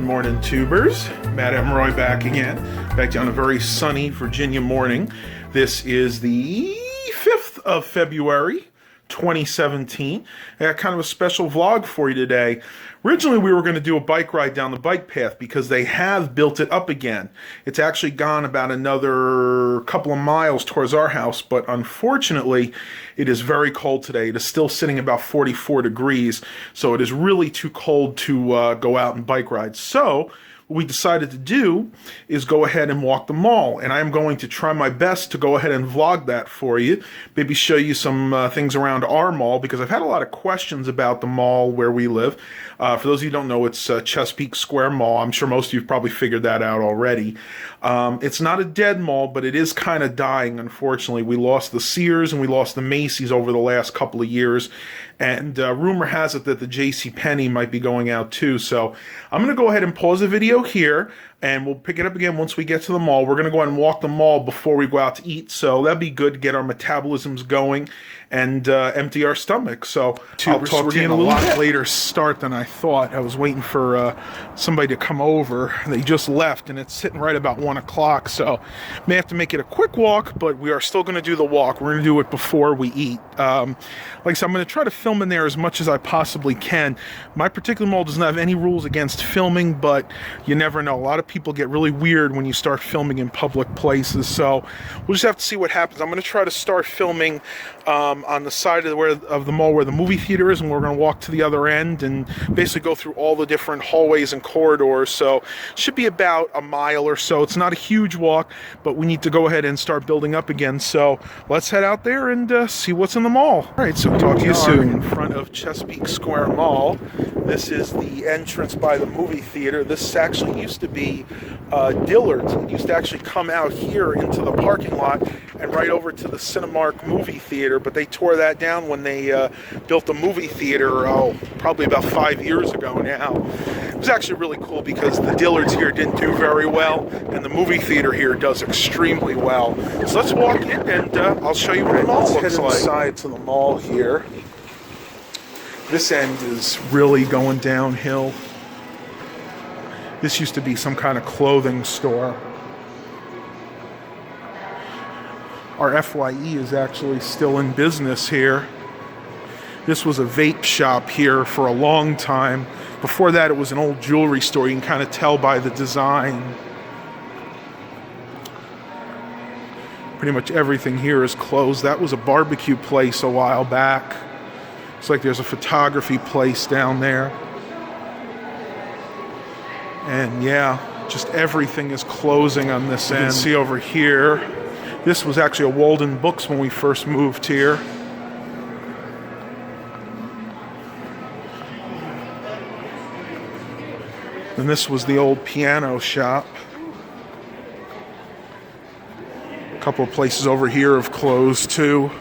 Morning tubers, Matt Emroy back again, back on a very sunny Virginia morning. This is the 5th of February 2017. I got kind of a special vlog for you today. Originally we were going to do a bike ride down the bike path because they have built it up again. It's actually gone about another couple of miles towards our house, but unfortunately it is very cold today. It is still sitting about 44 degrees, so it is really too cold to go out and bike ride. So what we decided to do is go ahead and walk the mall, and I'm going to try my best to go ahead and vlog that for you, maybe show you some things around our mall, because I've had a lot of questions about the mall where we live. For those of you who don't know, it's Chesapeake Square Mall. I'm sure most of you have probably figured that out already. It's not a dead mall, but it is kind of dying, unfortunately. We lost the Sears and we lost the Macy's over the last couple of years, and rumor has it that the JCPenney might be going out too. So I'm going to go ahead and pause the video here, and we'll pick it up again once we get to the mall. We're going to go ahead and walk the mall before we go out to eat, so that'd be good to get our metabolisms going and empty our stomachs. So I'll talk to you in a little bit. Later start than I thought. I was waiting for somebody to come over. They just left, and it's sitting right about 1 o'clock, so may have to make it a quick walk, but we are still going to do the walk. We're going to do it before we eat. Like I said, I'm going to try to film in there as much as I possibly can. My particular mall doesn't have any rules against filming, but you never know. A lot of people get really weird when you start filming in public places, so we'll just have to see what happens. I'm going to try to start filming on the side of the mall where the movie theater is, and we're going to walk to the other end and basically go through all the different hallways and corridors. So it should be about a mile or so. It's not a huge walk, but we need to go ahead and start building up again. So let's head out there and see what's in the mall. All right, so talk to you soon. In front of Chesapeake Square Mall. This is the entrance by the movie theater. This actually used to be Dillard's. It used to actually come out here into the parking lot and right over to the Cinemark movie theater, but they tore that down when they built the movie theater, probably about 5 years ago now. It was actually really cool because the Dillard's here didn't do very well, and the movie theater here does extremely well. So let's walk in, and I'll show you what the mall looks like. Let's head inside to the mall here. This end is really going downhill. This used to be some kind of clothing store. Our FYE is actually still in business here. This was a vape shop here for a long time. Before that, it was an old jewelry store. You can kind of tell by the design. Pretty much everything here is closed. That was a barbecue place a while back. Looks like there's a photography place down there. And yeah, just everything is closing on this end. You can see over here, this was actually a Walden Books when we first moved here. And this was the old piano shop. A couple of places over here have closed too.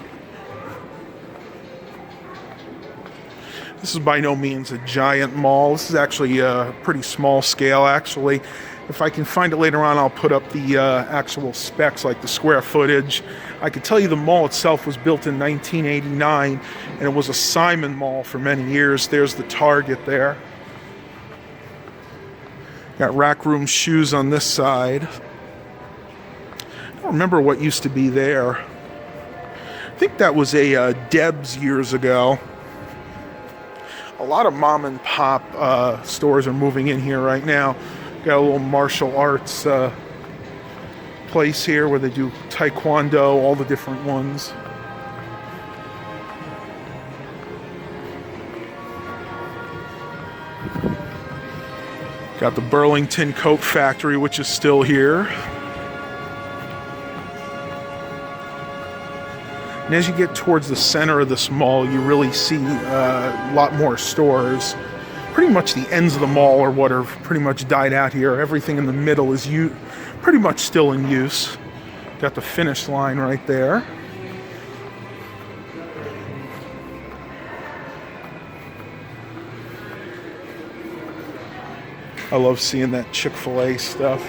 This is by no means a giant mall. This is actually a pretty small scale, actually. If I can find it later on, I'll put up the actual specs, like the square footage. I can tell you the mall itself was built in 1989, and it was a Simon Mall for many years. There's the Target there. Got rack room shoes on this side. I don't remember what used to be there. I think that was a Deb's years ago. A lot of mom and pop stores are moving in here right now. Got a little martial arts place here where they do taekwondo, all the different ones. Got the Burlington Coat Factory, which is still here. And as you get towards the center of this mall, you really see a lot more stores. Pretty much the ends of the mall are what are pretty much died out here. Everything in the middle is pretty much still in use. Got the finish line right there. I love seeing that Chick-fil-A stuff.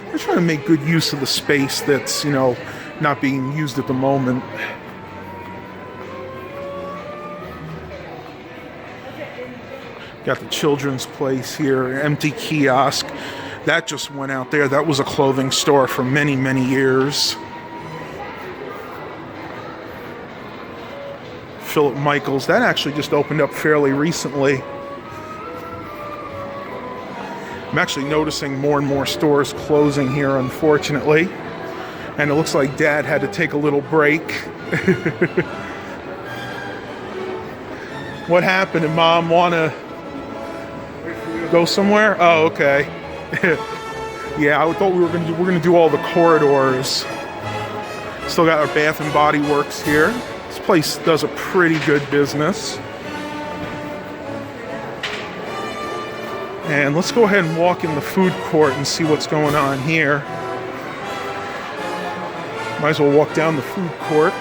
They're trying to make good use of the space that's, not being used at the moment. Got the children's place here, empty kiosk. That just went out there. That was a clothing store for many, many years. Philip Michaels, that actually just opened up fairly recently. I'm actually noticing more and more stores closing here, unfortunately. And it looks like Dad had to take a little break. What happened? Did Mom want to go somewhere? Oh, okay. Yeah, I thought we were going to do all the corridors. Still got our Bath and Body Works here. This place does a pretty good business. And let's go ahead and walk in the food court and see what's going on here. Might as well walk down the food court.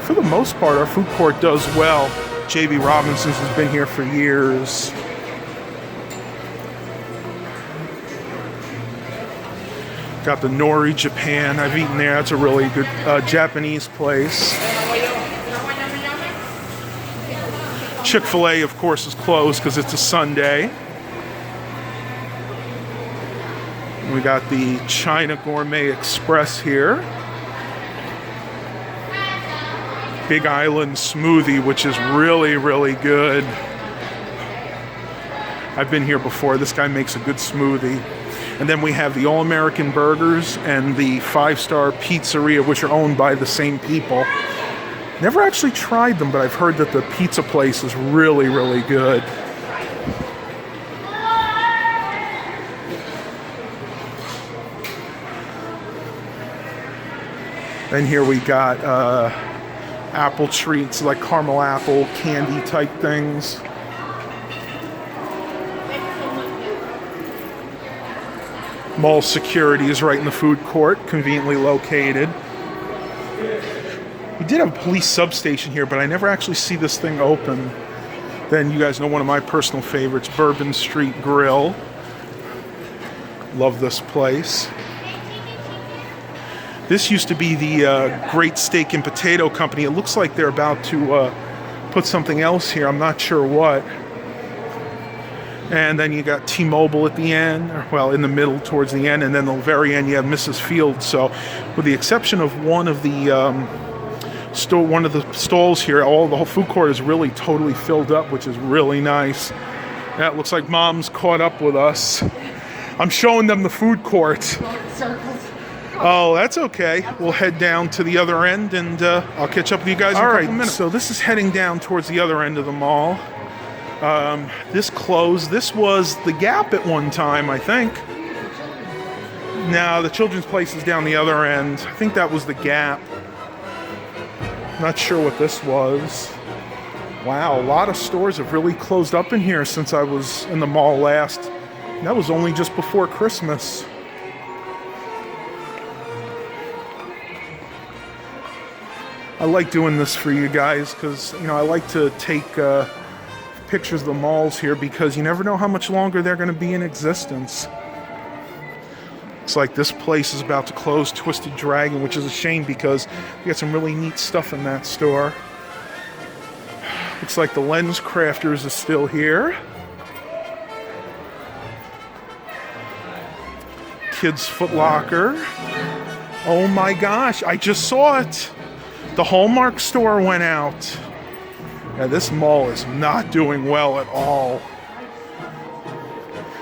For the most part, our food court does well. J.B. Robinson's has been here for years. Got the Nori Japan. I've eaten there. That's a really good Japanese place. Chick-fil-A, of course, is closed because it's a Sunday. We got the China Gourmet Express here. Big Island smoothie, which is really, really good. I've been here before. This guy makes a good smoothie. And then we have the All-American Burgers and the 5-Star Pizzeria, which are owned by the same people. Never actually tried them, but I've heard that the pizza place is really, really good. Then here we got apple treats, like caramel apple candy type things. Mall security is right in the food court, conveniently located. We did have a police substation here, but I never actually see this thing open. Then you guys know one of my personal favorites, Bourbon Street Grill. Love this place. This used to be the Great Steak and Potato Company. It looks like they're about to put something else here. I'm not sure what. And then you got T-Mobile at the end, well, in the middle towards the end, and then the very end you have Mrs. Fields. So, with the exception of one of the stalls here, the whole food court is really totally filled up, which is really nice. That looks like Mom's caught up with us. I'm showing them the food court. Oh, that's okay. We'll head down to the other end, and I'll catch up with you guys in a couple minutes. So this is heading down towards the other end of the mall. This closed. This was the Gap at one time, I think. Now the children's place is down the other end. I think that was the Gap. Not sure what this was. Wow, a lot of stores have really closed up in here since I was in the mall last. That was only just before Christmas. I like doing this for you guys because, I like to take pictures of the malls here because you never know how much longer they're going to be in existence. It's like this place is about to close, Twisted Dragon, which is a shame because we got some really neat stuff in that store. Looks like the Lens Crafters is still here. Kids Foot Locker. Oh my gosh, I just saw it. The Hallmark store went out. Yeah, this mall is not doing well at all.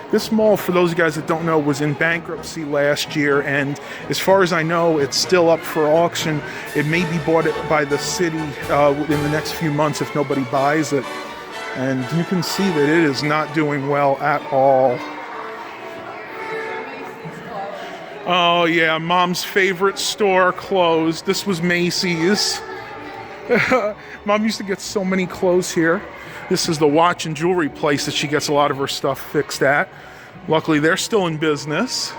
This mall, for those guys that don't know, was in bankruptcy last year, and as far as I know, it's still up for auction. It may be bought by the city in the next few months if nobody buys it. And you can see that it is not doing well at all. Oh yeah, Mom's favorite store closed. This was Macy's. Mom used to get so many clothes here. This is the watch and jewelry place that she gets a lot of her stuff fixed at. Luckily, they're still in business.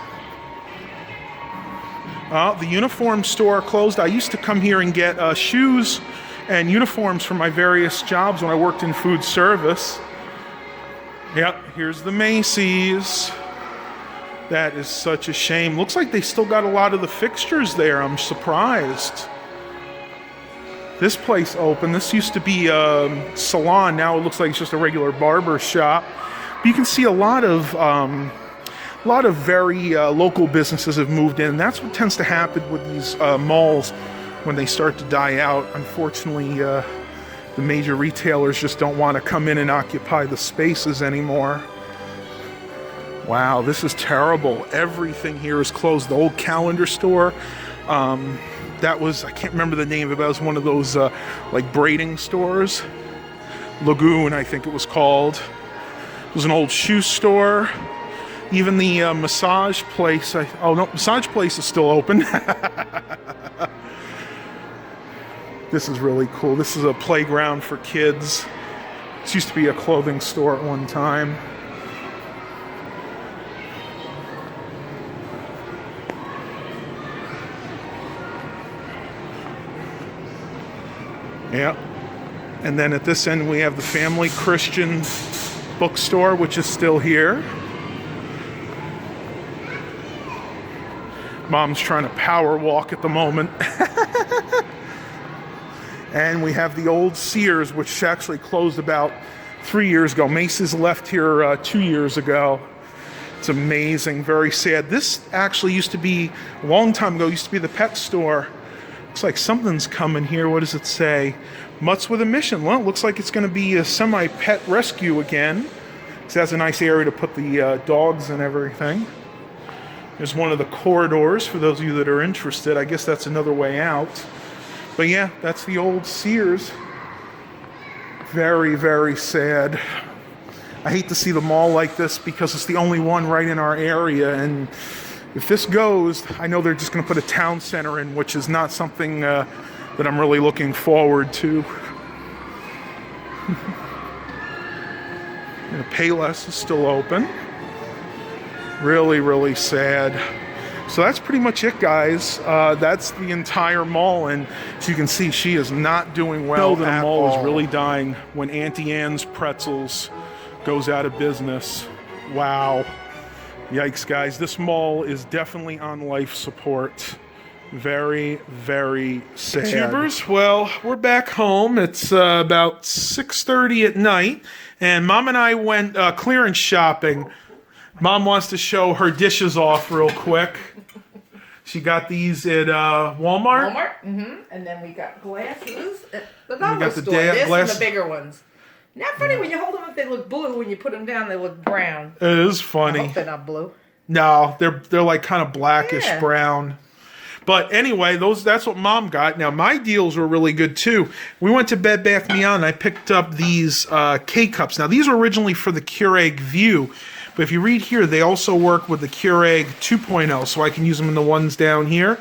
The uniform store closed. I used to come here and get shoes and uniforms for my various jobs when I worked in food service. Yep, here's the Macy's. That is such a shame. Looks like they still got a lot of the fixtures there. I'm surprised. this place open. This used to be a salon. Now it looks like it's just a regular barber shop. But you can see a lot of very local businesses have moved in. That's what tends to happen with these malls when they start to die out. Unfortunately, the major retailers just don't want to come in and occupy the spaces anymore. Wow, this is terrible. Everything here is closed. The old calendar store, that was, I can't remember the name of it, but it was one of those like braiding stores. Lagoon, I think it was called. It was an old shoe store. Even the massage place, oh no, massage place is still open. This is really cool. This is a playground for kids. This used to be a clothing store at one time. Yeah. And then at this end we have the Family Christian bookstore, which is still here. Mom's trying to power walk at the moment. And we have the old Sears, which actually closed about 3 years ago. Macy's left here 2 years ago. It's amazing, very sad. This actually used to be, a long time ago, used to be the pet store. Looks like something's coming here. What does it say? Mutts with a mission. Well, it looks like it's going to be a semi-pet rescue again. It has a nice area to put the dogs and everything. There's one of the corridors for those of you that are interested. I guess that's another way out. But yeah, that's the old Sears. Very, very sad. I hate to see the mall like this because it's the only one right in our area. And if this goes, I know they're just going to put a town center in, which is not something that I'm really looking forward to. And Payless is still open. Really, really sad. So that's pretty much it, guys. That's the entire mall, and as you can see, she is not doing well. The mall is really dying when Auntie Anne's Pretzels goes out of business. Wow. Yikes, guys. This mall is definitely on life support. Very, very sad. Tubers, well, we're back home. It's about 6:30 at night, and Mom and I went clearance shopping. Mom wants to show her dishes off real quick. She got these at Walmart. And then we got glasses at the dollar store. This and the bigger ones. Not funny when you hold them up, they look blue. When you put them down, they look brown. It is funny. I hope they're not blue. No, they're like kind of blackish brown. But anyway, that's what Mom got. Now, my deals were really good, too. We went to Bed Bath & Beyond, and I picked up these K-Cups. Now, these were originally for the Keurig View. But if you read here, they also work with the Keurig 2.0, so I can use them in the ones down here.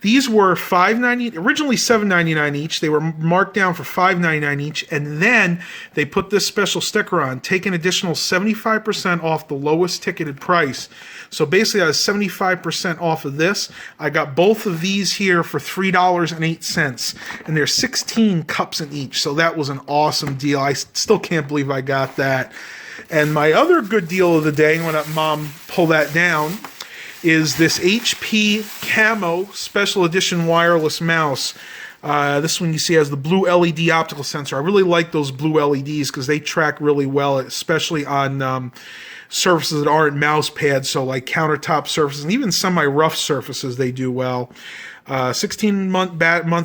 These were originally $7.99 each. They were marked down for $5.99 each, and then they put this special sticker on, take an additional 75% off the lowest ticketed price. So basically, I was 75% off of this. I got both of these here for $3.08, and there's 16 cups in each. So that was an awesome deal. I still can't believe I got that. And my other good deal of the day, I'm going to Mom pull that down, is this HP Camo Special Edition Wireless Mouse. This one you see has the blue LED optical sensor. I really like those blue LEDs because they track really well, especially on surfaces that aren't mouse pads, so like countertop surfaces and even semi-rough surfaces they do well. 16-month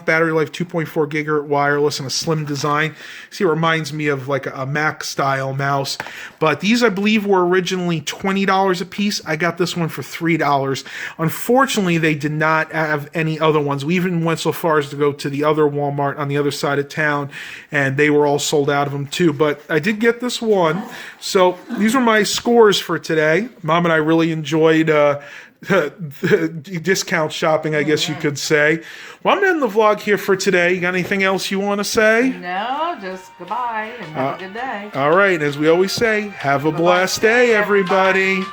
battery life, 2.4 gigahertz wireless, and a slim design. See, it reminds me of like a Mac-style mouse. But these, I believe, were originally $20 a piece. I got this one for $3. Unfortunately, they did not have any other ones. We even went so far as to go to the other Walmart on the other side of town, and they were all sold out of them too. But I did get this one. So these were my scores for today. Mom and I really enjoyed discount shopping, I guess you could say. Well, I'm ending the vlog here for today. You got anything else you want to say? No, just goodbye and have a good day. All right, as we always say, have a blessed day, everybody.